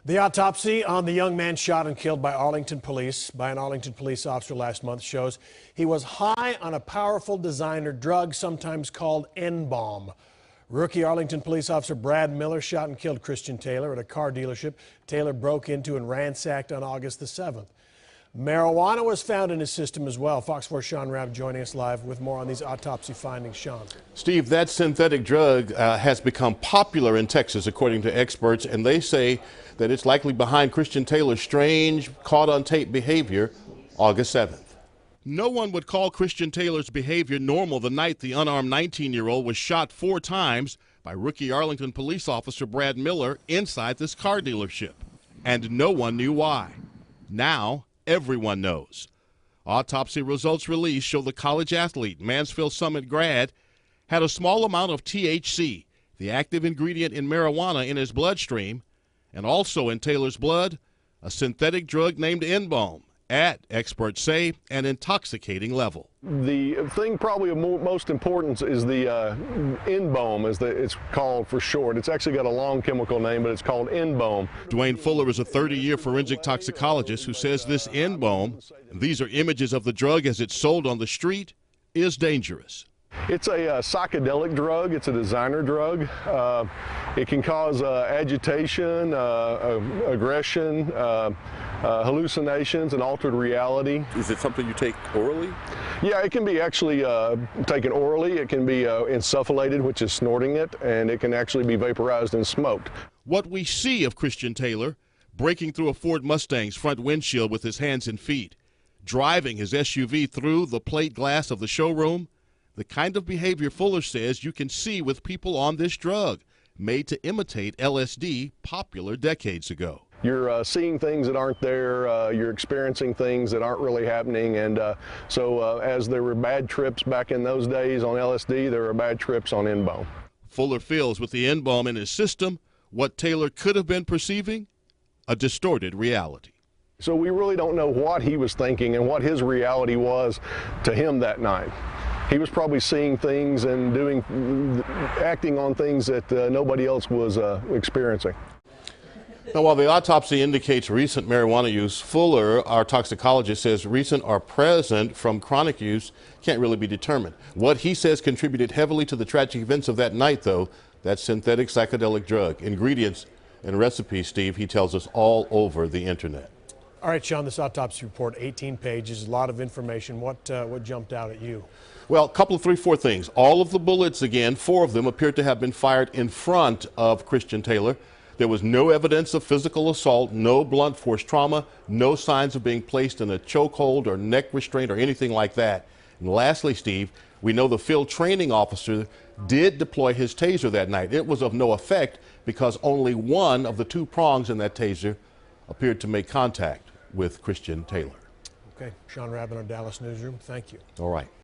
The autopsy on the young man shot and killed by an Arlington police officer last month shows he was high on a powerful designer drug, sometimes called N-bomb. Rookie Arlington police officer Brad Miller shot and killed Christian Taylor at a car dealership Taylor broke into and ransacked on August the 7th. Marijuana was found in his system as well. Fox 4's Sean Rabb joining us live with more on these autopsy findings. Sean. Steve, that synthetic drug has become popular in Texas, according to experts, and they say that it's likely behind Christian Taylor's strange, caught-on-tape behavior August 7th. No one would call Christian Taylor's behavior normal the night the unarmed 19-year-old was shot 4 times by rookie Arlington police officer Brad Miller inside this car dealership. And no one knew why. Now, everyone knows. Autopsy results released show the college athlete, Mansfield Summit grad, had a small amount of THC, the active ingredient in marijuana, in his bloodstream, and also in Taylor's blood, a synthetic drug named N-bomb, at, experts say, an intoxicating level. The thing probably of most importance is the N-bomb, as it's called for short. It's actually got a long chemical name, but it's called N-bomb. Dwayne Fuller is a 30-year forensic toxicologist who says this N-bomb, and these are images of the drug as it's sold on the street, is dangerous. It's a psychedelic drug. It's a designer drug. It can cause agitation, aggression, hallucinations, and altered reality. Is it something you take orally? Yeah, it can be actually taken orally. It can be insufflated, which is snorting it, and it can actually be vaporized and smoked. What we see of Christian Taylor, breaking through a Ford Mustang's front windshield with his hands and feet, driving his SUV through the plate glass of the showroom, the kind of behavior Fuller says you can see with people on this drug, made to imitate LSD, popular decades ago. You're seeing things that aren't there, you're experiencing things that aren't really happening, and so as there were bad trips back in those days on LSD, there were bad trips on N-bomb. Fuller feels with the N-bomb in his system, what Taylor could have been perceiving, a distorted reality. So we really don't know what he was thinking and what his reality was to him that night. He was probably seeing things and acting on things that nobody else was experiencing. Now, while the autopsy indicates recent marijuana use, Fuller, our toxicologist, says recent or present from chronic use can't really be determined. What he says contributed heavily to the tragic events of that night, though, that synthetic psychedelic drug. Ingredients and recipes, Steve, he tells us, all over the internet. All right, Sean, this autopsy report, 18 pages, a lot of information. What jumped out at you? Well, a couple of 3-4 things. All of the bullets, again, 4 of them appeared to have been fired in front of Christian Taylor. There was no evidence of physical assault, no blunt force trauma, no signs of being placed in a chokehold or neck restraint or anything like that. And lastly, Steve, we know the field training officer did deploy his taser that night. It was of no effect because only one of the 2 prongs in that taser appeared to make contact with Christian Taylor. Okay, Sean Rabb in our Dallas newsroom, thank you. All right.